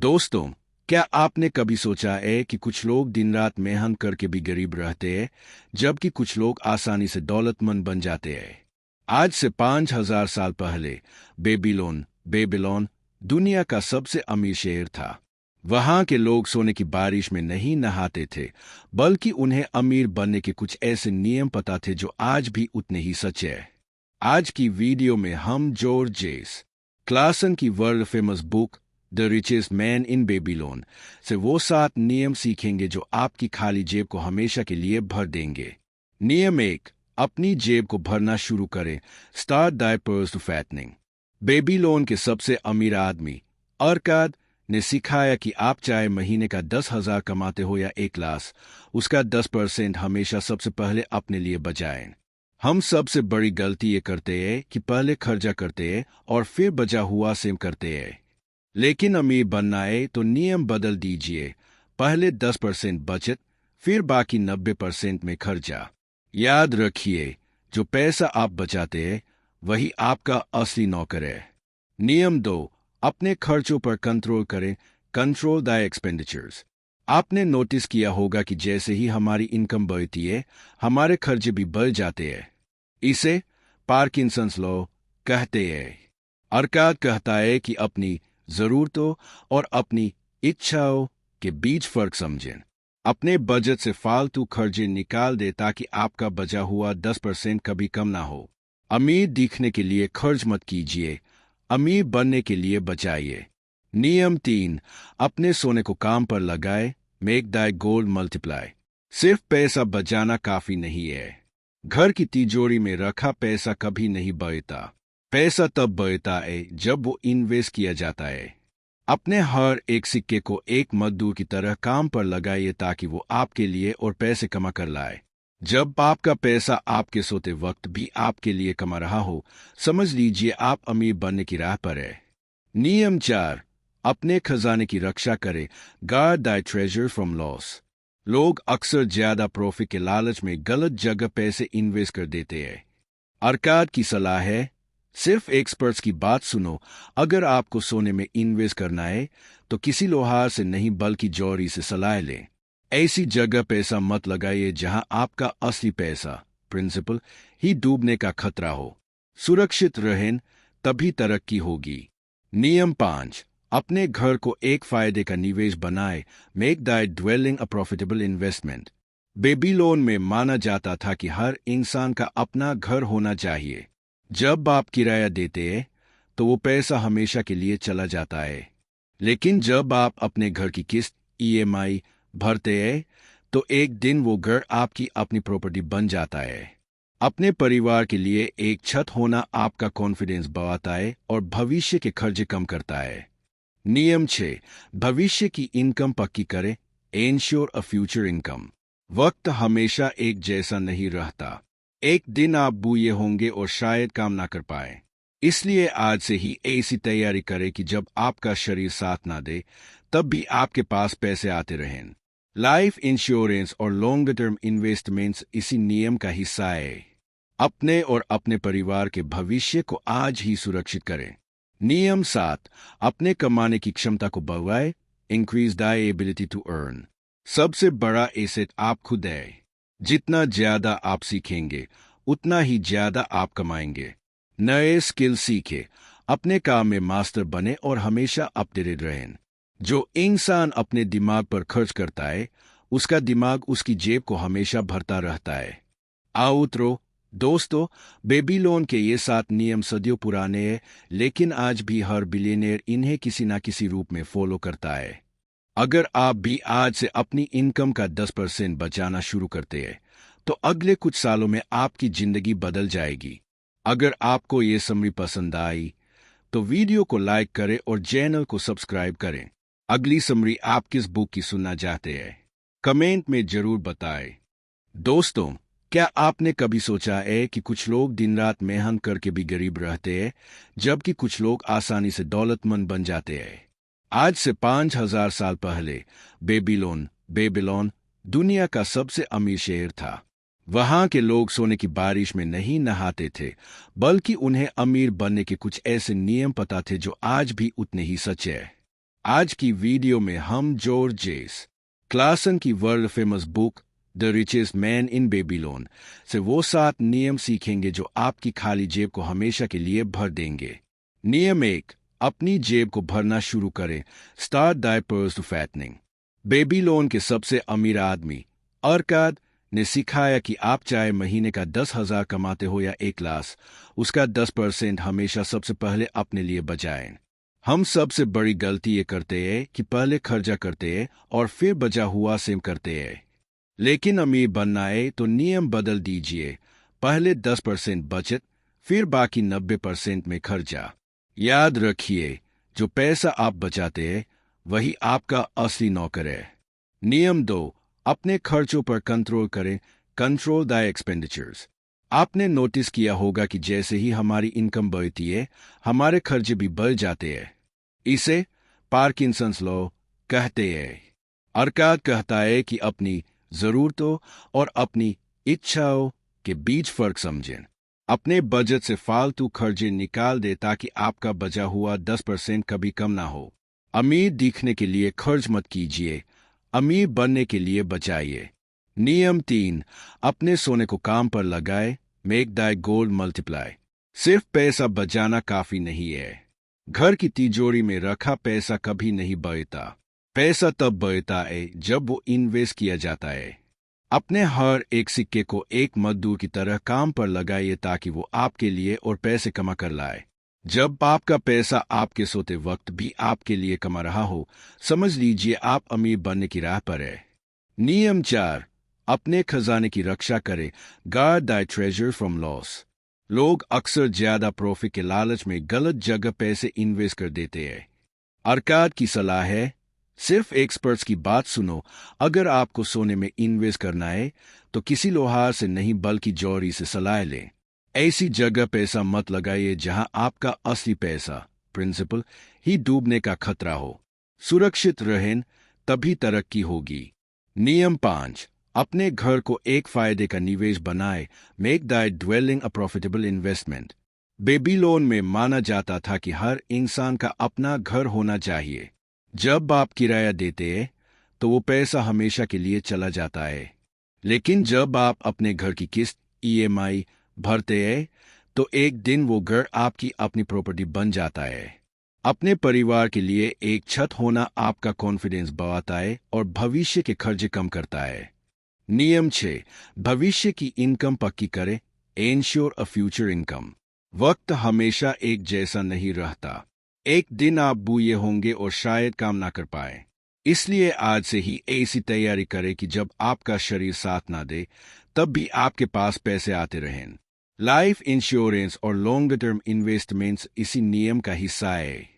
दोस्तों, क्या आपने कभी सोचा है कि कुछ लोग दिन रात मेहनत करके भी गरीब रहते हैं, जबकि कुछ लोग आसानी से दौलतमंद बन जाते हैं। आज से 5,000 साल पहले बेबीलोन दुनिया का सबसे अमीर शहर था। वहां के लोग सोने की बारिश में नहीं नहाते थे, बल्कि उन्हें अमीर बनने के कुछ ऐसे नियम पता थे जो आज भी उतने ही सच है। आज की वीडियो में हम जॉर्ज जेस क्लासन की world famous book the richest man in Babylon से वो 7 नियम सीखेंगे जो आपकी खाली जेब को हमेशा के लिए भर देंगे। नियम 1, अपनी जेब को भरना शुरू करें। Start thy purse to fattening. Babylon के सबसे अमीर आदमी अरकाद ने सिखाया कि आप चाहे महीने का 10,000 कमाते हो या 1 लाख, उसका 10% हमेशा सबसे पहले अपने लिए बचाएं। हम सबसे बड़ी गलती ये करते हैं कि पहले खर्चा करते हैं और फिर बचा हुआ सेव करते हैं। लेकिन अमीर बनना है तो नियम बदल दीजिए। पहले 10% बचत, फिर बाकी 90% में खर्चा। याद रखिए, जो पैसा आप बचाते हैं वही आपका असली नौकर है। नियम 2, अपने खर्चों पर कंट्रोल करें। Control the expenditures. आपने नोटिस किया होगा कि जैसे ही हमारी इनकम बढ़ती है, हमारे खर्चे भी बढ़ जाते हैं। इसे पार्किंसंस लॉ कहते हैं। अरकाद कहता है कि अपनी जरूरतों और अपनी इच्छाओं के बीच फर्क समझें। अपने बजट से फालतू खर्चे निकाल दे ताकि आपका बचा हुआ 10% कभी कम ना हो। अमीर दिखने के लिए खर्च मत कीजिए, अमीर बनने के लिए बचाइए। नियम 3, अपने सोने को काम पर लगाए। मेक दाई गोल्ड मल्टीप्लाई। सिर्फ पैसा बचाना काफी नहीं है। घर की तिजोरी में रखा पैसा कभी नहीं बढ़ता। पैसा तब बढ़ता है जब वो इन्वेस्ट किया जाता है। अपने हर एक सिक्के को एक मजदूर की तरह काम पर लगाइए ताकि वो आपके लिए और पैसे कमा कर लाए। जब आपका पैसा आपके सोते वक्त भी आपके लिए कमा रहा हो, समझ लीजिए आप अमीर बनने की राह पर है। नियम 4, अपने खजाने की रक्षा करें। Guard Dai treasure from loss. लोग अक्सर ज्यादा प्रॉफिट के लालच में गलत जगह पैसे इन्वेस्ट कर देते हैं। अरकाद की सलाह है, सिर्फ एक्सपर्ट्स की बात सुनो। अगर आपको सोने में इन्वेस्ट करना है तो किसी लोहार से नहीं बल्कि जौहरी से सलाह लें। ऐसी जगह पैसा मत लगाइए जहां आपका असली पैसा प्रिंसिपल ही डूबने का खतरा हो। सुरक्षित रहें, तभी तरक्की होगी। नियम 5, अपने घर को एक फायदे का निवेश बनाए। Make Dai dwelling a profitable investment. Babylon में माना जाता था कि हर इंसान का अपना घर होना चाहिए। जब आप किराया देते हैं तो वो पैसा हमेशा के लिए चला जाता है, लेकिन जब आप अपने घर की किस्त EMI भरते हैं तो एक दिन वो घर आपकी अपनी प्रॉपर्टी बन जाता है। अपने परिवार के लिए एक छत होना आपका कॉन्फिडेंस बढ़ाता है और भविष्य के खर्चे कम करता है। नियम 6, भविष्य की इनकम पक्की करें। Ensure a future income. वक्त हमेशा एक जैसा नहीं रहता। एक दिन आप बूढ़े होंगे और शायद काम ना कर पाए। इसलिए आज से ही ऐसी तैयारी करें कि जब आपका शरीर साथ ना दे तब भी आपके पास पैसे आते रहें। लाइफ इंश्योरेंस और लॉन्ग टर्म इन्वेस्टमेंट्स इसी नियम का हिस्सा है। अपने और अपने परिवार के भविष्य को आज ही सुरक्षित करें। नियम 7, अपने कमाने की क्षमता को बढ़ाएं। Increase thy ability to earn. सबसे बड़ा एसेट आप खुद है। जितना ज्यादा आप सीखेंगे उतना ही ज्यादा आप कमाएंगे। नए स्किल सीखे, अपने काम में मास्टर बने और हमेशा अपडेटेड रहें। जो इंसान अपने दिमाग पर खर्च करता है उसका दिमाग उसकी जेब को हमेशा भरता रहता है। आउटरो दोस्तों, बेबीलोन के ये 7 नियम सदियों पुराने हैं, लेकिन आज भी हर बिलियनियर इन्हें किसी ना किसी रूप में फॉलो करता है। अगर आप भी आज से अपनी इनकम का 10% बचाना शुरू करते हैं तो अगले कुछ सालों में आपकी जिंदगी बदल जाएगी। अगर आपको ये समरी पसंद आई तो वीडियो को लाइक करें और चैनल को सब्सक्राइब करें। अगली समरी आप किस बुक की सुनना चाहते हैं, कमेंट में जरूर बताएं। दोस्तों, क्या आपने कभी सोचा है कि कुछ लोग दिन रात मेहनत करके भी गरीब रहते हैं, जबकि कुछ लोग आसानी से दौलतमंद बन जाते हैं। आज से 5,000 साल पहले बेबीलोन दुनिया का सबसे अमीर शहर था। वहां के लोग सोने की बारिश में नहीं नहाते थे, बल्कि उन्हें अमीर बनने के कुछ ऐसे नियम पता थे जो आज भी उतने ही सच है। आज की वीडियो में हम जॉर्ज एस क्लासन की world famous book the richest man in Babylon से वो 7 नियम सीखेंगे जो आपकी खाली जेब को हमेशा के लिए भर देंगे। नियम 1, अपनी जेब को भरना शुरू करें। Start thy purse to fattening. Babylon के सबसे अमीर आदमी अरकाद ने सिखाया कि आप चाहे महीने का 10,000 कमाते हो या 1 लाख, उसका 10% हमेशा सबसे पहले अपने लिए बचाएं। हम सबसे बड़ी गलती ये करते हैं कि पहले खर्चा करते हैं और फिर बचा हुआ सेव करते हैं। लेकिन अमीर बनना है तो नियम बदल दीजिए। पहले 10% बचत, फिर बाकी 90% में खर्चा। याद रखिए, जो पैसा आप बचाते हैं वही आपका असली नौकर है। नियम 2, अपने खर्चों पर कंट्रोल करें। Control the expenditures. आपने नोटिस किया होगा कि जैसे ही हमारी इनकम बढ़ती है, हमारे खर्चे भी बढ़ जाते हैं। इसे पार्किंसंस लॉ कहते हैं। अरकाद कहता है कि अपनी जरूरतों और अपनी इच्छाओं के बीच फर्क समझें। अपने बजट से फालतू खर्चे निकाल दे ताकि आपका बचा हुआ 10% कभी कम ना हो। अमीर दिखने के लिए खर्च मत कीजिए, अमीर बनने के लिए बचाइए। नियम 3, अपने सोने को काम पर लगाए। मेक दाई गोल्ड मल्टीप्लाई। सिर्फ पैसा बचाना काफी नहीं है। घर की तिजोरी में रखा पैसा कभी नहीं बढ़ता। पैसा तब बढ़ता है जब वो इन्वेस्ट किया जाता है। अपने हर एक सिक्के को एक मजदूर की तरह काम पर लगाइए ताकि वो आपके लिए और पैसे कमा कर लाए। जब आपका पैसा आपके सोते वक्त भी आपके लिए कमा रहा हो, समझ लीजिए आप अमीर बनने की राह पर है। नियम 4, अपने खजाने की रक्षा करें। Guard Dai treasure from loss. लोग अक्सर ज्यादा प्रॉफिट के लालच में गलत जगह पैसे इन्वेस्ट कर देते हैं। अरकाद की सलाह है, सिर्फ एक्सपर्ट्स की बात सुनो। अगर आपको सोने में इन्वेस्ट करना है तो किसी लोहार से नहीं बल्कि जौहरी से सलाह लें। ऐसी जगह पैसा मत लगाइए जहां आपका असली पैसा प्रिंसिपल ही डूबने का खतरा हो। सुरक्षित रहें, तभी तरक्की होगी। नियम 5, अपने घर को एक फायदे का निवेश बनाए। Make Dai dwelling a profitable investment. Babylon में माना जाता था कि हर इंसान का अपना घर होना चाहिए। जब आप किराया देते हैं तो वो पैसा हमेशा के लिए चला जाता है, लेकिन जब आप अपने घर की किस्त EMI भरते हैं तो एक दिन वो घर आपकी अपनी प्रॉपर्टी बन जाता है। अपने परिवार के लिए एक छत होना आपका कॉन्फिडेंस बढ़ाता है और भविष्य के खर्चे कम करता है। नियम 6, भविष्य की इनकम पक्की करें। Ensure a future income. वक्त हमेशा एक जैसा नहीं रहता। एक दिन आप बूढ़े होंगे और शायद काम ना कर पाए। इसलिए आज से ही ऐसी तैयारी करें कि जब आपका शरीर साथ ना दे तब भी आपके पास पैसे आते रहें। लाइफ इंश्योरेंस और लॉन्ग टर्म इन्वेस्टमेंट्स इसी नियम का हिस्सा है।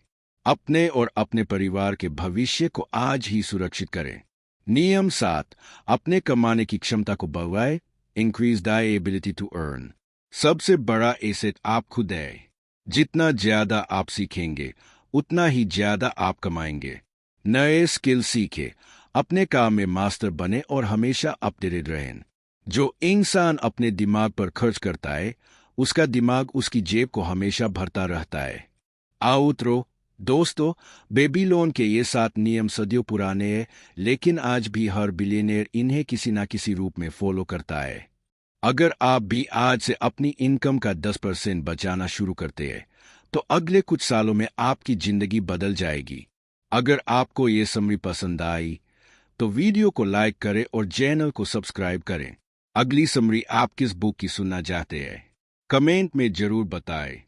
अपने और अपने परिवार के भविष्य को आज ही सुरक्षित करें। नियम 7, अपने कमाने की क्षमता को बढ़ाएं। Increase the ability to earn. सबसे बड़ा एसेट आप खुद है। जितना ज्यादा आप सीखेंगे उतना ही ज्यादा आप कमाएंगे। नए स्किल सीखें, अपने काम में मास्टर बने और हमेशा अपडेटेड रहें। जो इंसान अपने दिमाग पर खर्च करता है उसका दिमाग उसकी जेब को हमेशा भरता रहता है। आउटरो दोस्तों, बेबीलोन के ये 7 नियम सदियों पुराने हैं, लेकिन आज भी हर बिलियनियर इन्हें किसी न किसी रूप में फॉलो करता है। अगर आप भी आज से अपनी इनकम का 10% बचाना शुरू करते हैं तो अगले कुछ सालों में आपकी जिंदगी बदल जाएगी। अगर आपको ये समरी पसंद आई तो वीडियो को लाइक करें और चैनल को सब्सक्राइब करें। अगली समरी आप किस बुक की सुनना चाहते हैं कमेंट में जरूर बताएं।